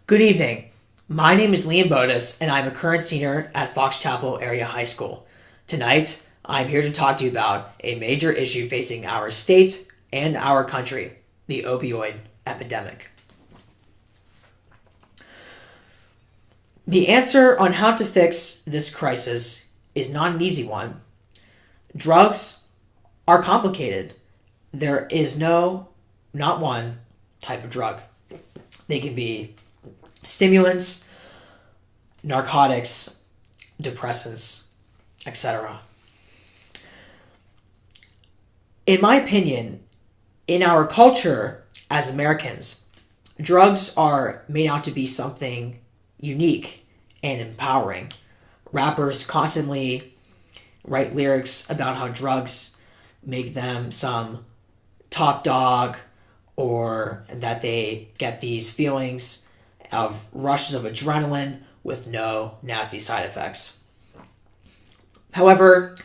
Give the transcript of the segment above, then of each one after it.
Good evening. My name is Liam Bodis, and I'm a current senior at Fox Chapel Area High School. Tonight, I'm here to talk to you about a major issue facing our state and our country, the opioid epidemic. The answer on how to fix this crisis is not an easy one. Drugs are complicated. There is not one type of drug. They can be stimulants, narcotics, depressants, etc. In my opinion, in our culture as Americans, drugs are made out to be something unique and empowering. Rappers constantly write lyrics about how drugs make them some top dog, or that they get these feelings of rushes of adrenaline with no nasty side effects. However,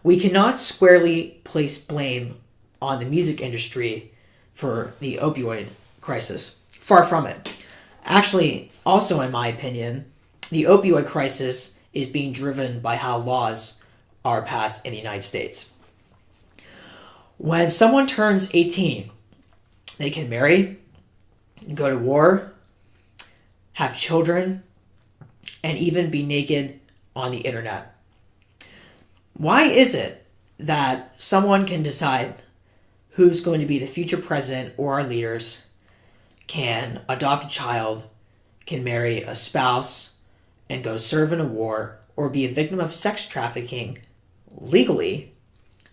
we cannot squarely place blame on the music industry for the opioid crisis. Far from it. Actually, also in my opinion, the opioid crisis is being driven by how laws are passed in the United States. When someone turns 18, they can marry, go to war, have children, and even be naked on the internet. Why is it that someone can decide who's going to be the future president or our leaders, can adopt a child, can marry a spouse, and go serve in a war, or be a victim of sex trafficking legally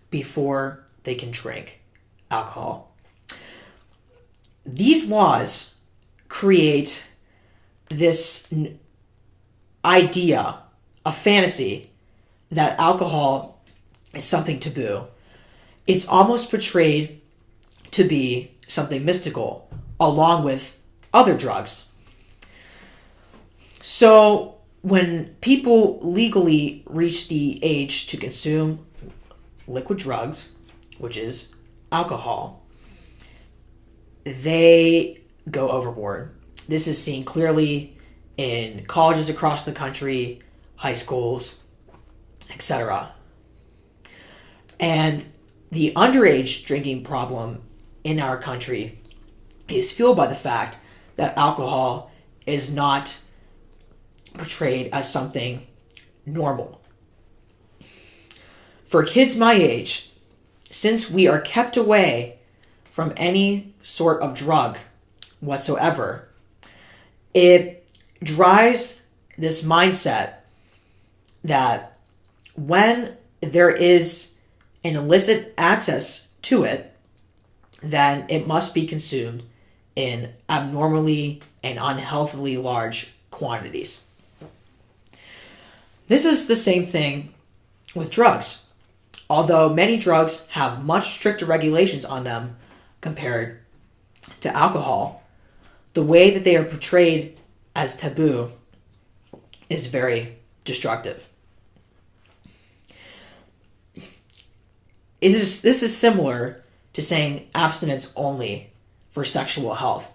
before they can drink alcohol? These laws create this idea, a fantasy, that alcohol is something taboo. It's almost portrayed to be something mystical, along with other drugs. So when people legally reach the age to consume liquid drugs, which is alcohol, they go overboard. This is seen clearly in colleges across the country, high schools, etc. And the underage drinking problem in our country is fueled by the fact that alcohol is not portrayed as something normal. For kids my age, since we are kept away from any sort of drug whatsoever, it drives this mindset that when there is an illicit access to it, then it must be consumed in abnormally and unhealthily large quantities. This is the same thing with drugs. Although many drugs have much stricter regulations on them compared to alcohol, the way that they are portrayed as taboo is very destructive. This is similar to saying abstinence only for sexual health.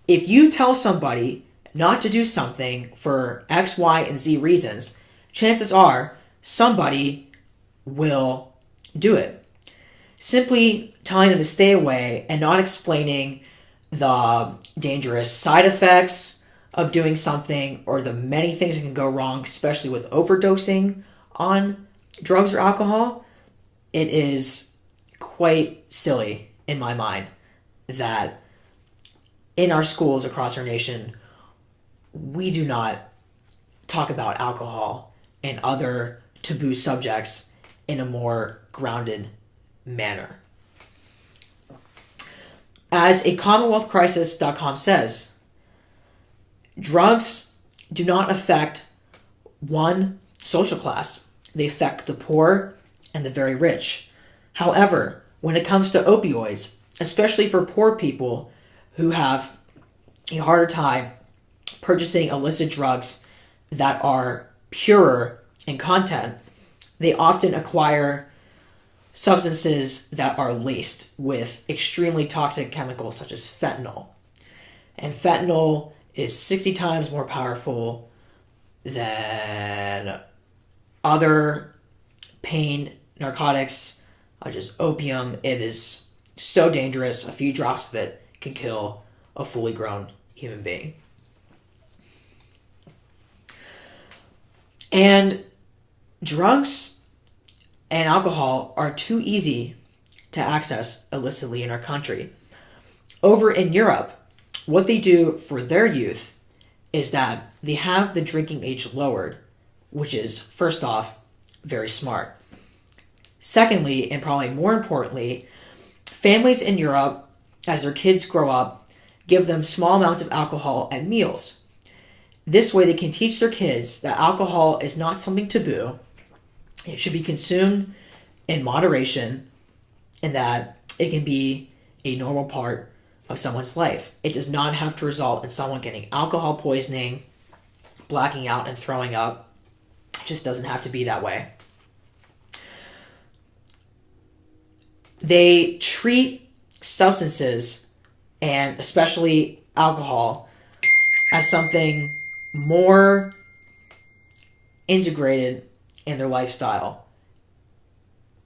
If you tell somebody not to do something for X, Y, and Z reasons, chances are somebody will do it. Simply telling them to stay away and not explaining the dangerous side effects of doing something or the many things that can go wrong, especially with overdosing on drugs or alcohol, it is quite silly in my mind that in our schools across our nation, we do not talk about alcohol and other taboo subjects in a more grounded manner. As a CommonwealthCrisis.com says, drugs do not affect one social class. They affect the poor and the very rich. However, when it comes to opioids, especially for poor people who have a harder time purchasing illicit drugs that are purer in content, they often acquire substances that are laced with extremely toxic chemicals such as fentanyl. And fentanyl is 60 times more powerful than other pain narcotics, such as opium. It is so dangerous. A few drops of it can kill a fully grown human being. And drugs and alcohol are too easy to access illicitly in our country. Over in Europe, what they do for their youth is that they have the drinking age lowered, which is, first off, very smart. Secondly, and probably more importantly, families in Europe, as their kids grow up, give them small amounts of alcohol at meals. This way they can teach their kids that alcohol is not something taboo. It should be consumed in moderation, and that it can be a normal part of someone's life. It does not have to result in someone getting alcohol poisoning, blacking out, and throwing up. It just doesn't have to be that way. They treat substances, and especially alcohol, as something more integrated in their lifestyle.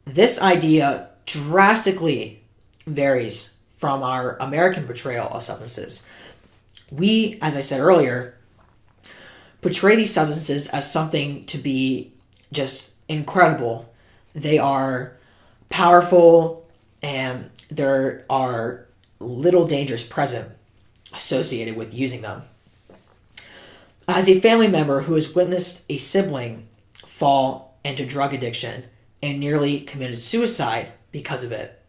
This idea drastically varies from our American portrayal of substances. We, as I said earlier, portray these substances as something to be just incredible. They are powerful, and there are little dangers present associated with using them. As a family member who has witnessed a sibling fall into drug addiction and nearly committed suicide because of it,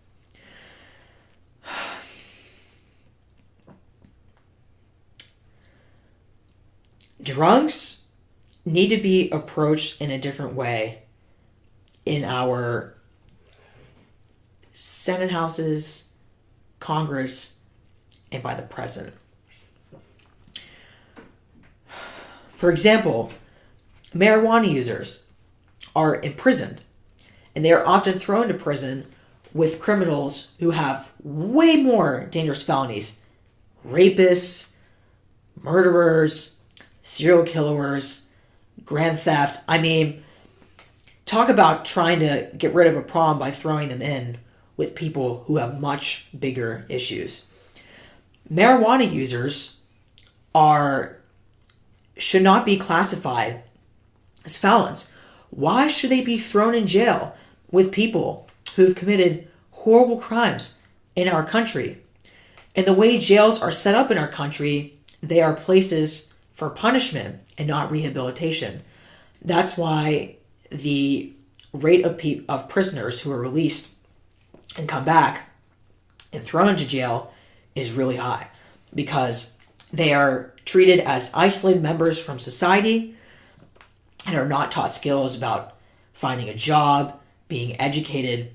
drugs need to be approached in a different way in our Senate houses, Congress, and by the president. For example, marijuana users are imprisoned, and they are often thrown to prison with criminals who have way more dangerous felonies: rapists, murderers, serial killers, grand theft. I mean, talk about trying to get rid of a problem by throwing them in with people who have much bigger issues. Marijuana users should not be classified as felons. Why should they be thrown in jail with people who've committed horrible crimes in our country? And the way jails are set up in our country, they are places for punishment and not rehabilitation. That's why the rate of prisoners who are released and come back and thrown into jail is really high, because they are treated as isolated members from society and are not taught skills about finding a job, being educated,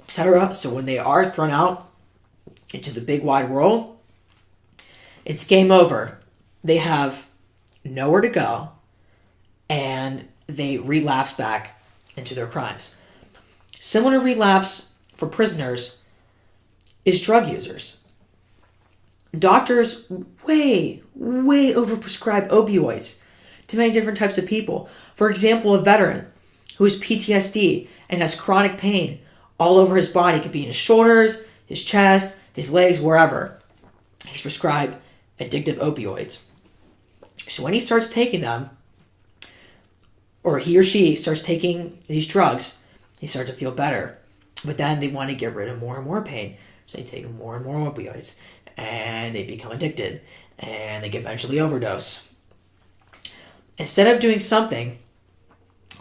etc. So when they are thrown out into the big wide world, it's game over. They have nowhere to go, and they relapse back into their crimes. Similar relapse for prisoners is drug users. Doctors way overprescribe opioids to many different types of people. For example, a veteran who has PTSD and has chronic pain all over his body. It could be in his shoulders, his chest, his legs, wherever. He's prescribed addictive opioids. So when he starts taking them, or he or she starts taking these drugs, they start to feel better. But then they want to get rid of more and more pain. So they take more and more opioids, and they become addicted, and they eventually overdose. Instead of doing something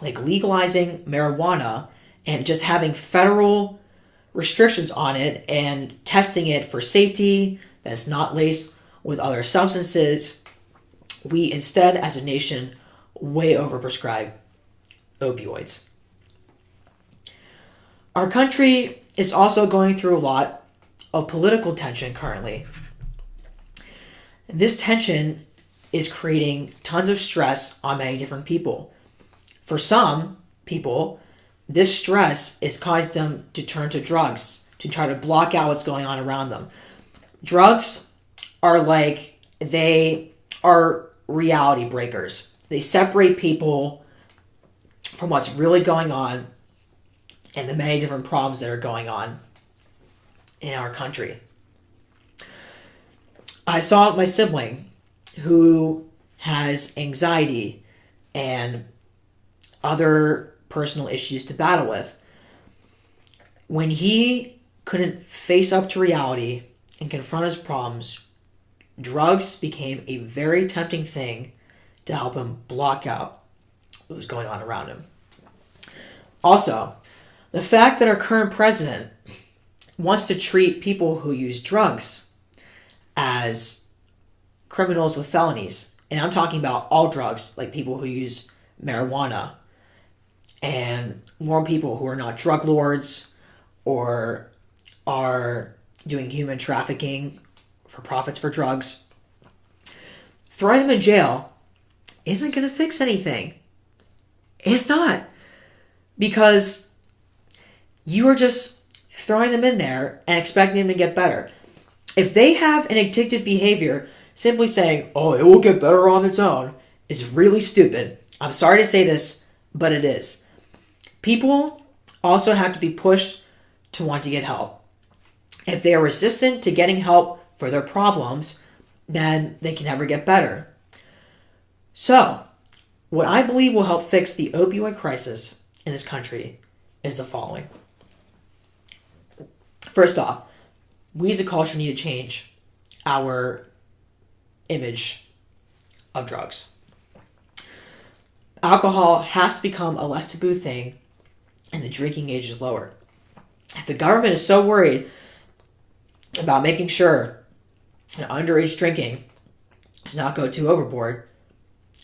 like legalizing marijuana and just having federal restrictions on it and testing it for safety that's not laced with other substances, we instead, as a nation, way overprescribe opioids. Our country is also going through a lot of political tension currently. And this tension is creating tons of stress on many different people. For some people, this stress is causing them to turn to drugs to try to block out what's going on around them. Drugs are like they are reality breakers. They separate people from what's really going on and the many different problems that are going on in our country. I saw my sibling who has anxiety and other personal issues to battle with. When he couldn't face up to reality and confront his problems, drugs became a very tempting thing to help him block out what was going on around him. Also, the fact that our current president wants to treat people who use drugs as criminals with felonies, and I'm talking about all drugs, like people who use marijuana, and more people who are not drug lords or are doing human trafficking for profits for drugs. Throwing them in jail isn't going to fix anything. It's not. Because you are just throwing them in there and expecting them to get better. If they have an addictive behavior, simply saying, oh, it will get better on its own, is really stupid. I'm sorry to say this, but it is. People also have to be pushed to want to get help. If they are resistant to getting help for their problems, then they can never get better. So, what I believe will help fix the opioid crisis in this country is the following. First off, we as a culture need to change our image of drugs. Alcohol has to become a less taboo thing and the drinking age is lowered. If the government is so worried about making sure that underage drinking does not go too overboard,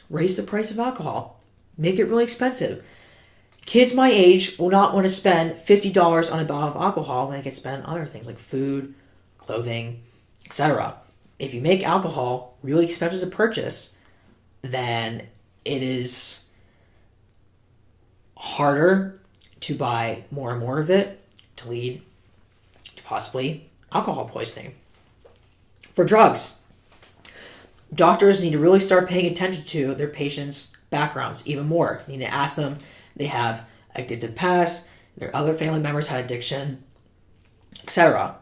raise the price of alcohol. Make it really expensive. Kids my age will not want to spend $50 on a bottle of alcohol when they can spend on other things like food, clothing, etc. If you make alcohol really expensive to purchase, then it is harder to buy more and more of it to lead to possibly alcohol poisoning. For drugs, doctors need to really start paying attention to their patients' backgrounds even more. You need to ask them if they have addictive past, their other family members had addiction, etc.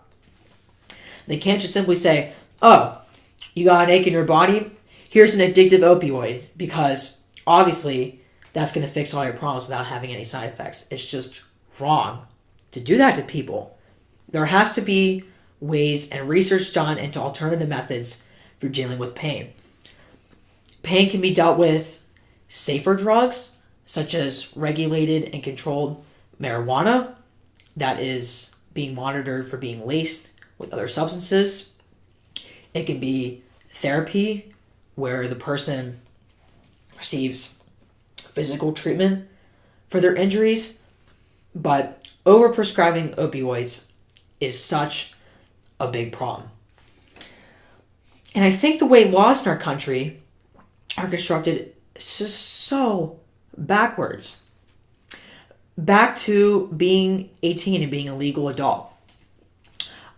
They can't just simply say, oh, you got an ache in your body? Here's an addictive opioid, because obviously that's going to fix all your problems without having any side effects. It's just wrong to do that to people. There has to be ways and research done into alternative methods for dealing with pain. Pain can be dealt with safer drugs, such as regulated and controlled marijuana that is being monitored for being laced with other substances. It can be therapy, where the person receives physical treatment for their injuries, but overprescribing opioids is such a big problem. And I think the way laws in our country are constructed is just so backwards. Back to being 18 and being a legal adult.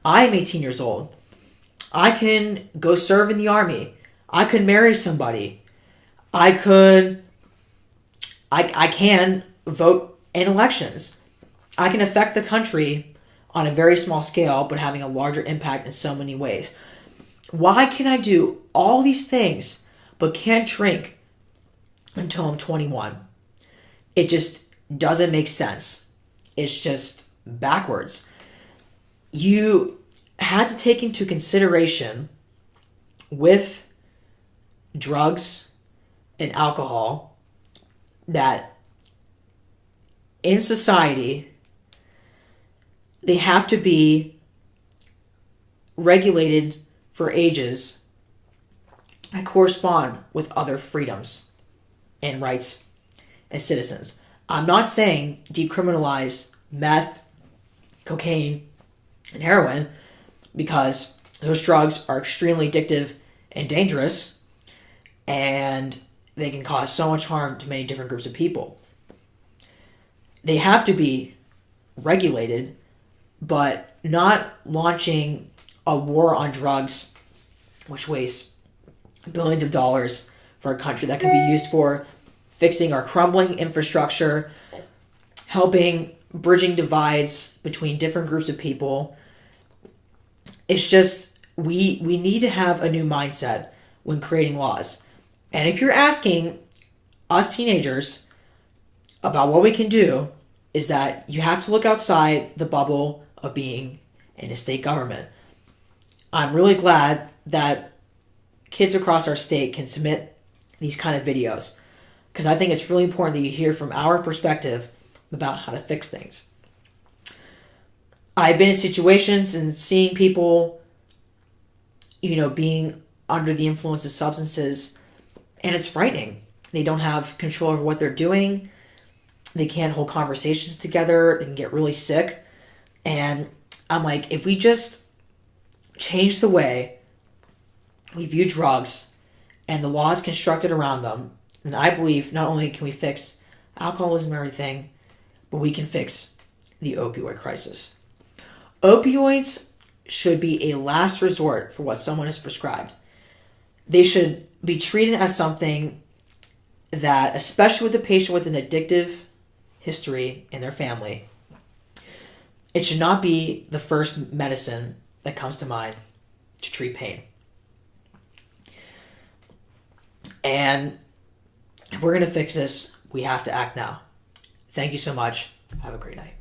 I'm 18 years old. I can go serve in the army. I could marry somebody. I can vote in elections. I can affect the country on a very small scale, but having a larger impact in so many ways. Why can I do all these things, but can't drink until I'm 21? It just doesn't make sense. It's just backwards. You had to take into consideration with drugs and alcohol that in society they have to be regulated for ages that correspond with other freedoms and rights as citizens. I'm not saying decriminalize meth, cocaine, and heroin, because those drugs are extremely addictive and dangerous, and they can cause so much harm to many different groups of people. They have to be regulated, but not launching a war on drugs, which wastes billions of dollars for a country that could be used for fixing our crumbling infrastructure, helping bridging divides between different groups of people. It's just we need to have a new mindset when creating laws. And if you're asking us teenagers about what we can do, is that you have to look outside the bubble of being in a state government. I'm really glad that kids across our state can submit these kind of videos, because I think it's really important that you hear from our perspective about how to fix things. I've been in situations and seeing people, being under the influence of substances, and it's frightening. They don't have control over what they're doing. They can't hold conversations together. They can get really sick. And I'm like, if we just change the way we view drugs and the laws constructed around them, then I believe not only can we fix alcoholism and everything, but we can fix the opioid crisis. Opioids should be a last resort for what someone is prescribed. They should be treated as something that, especially with a patient with an addictive history in their family, it should not be the first medicine that comes to mind to treat pain. And if we're going to fix this, we have to act now. Thank you so much. Have a great night.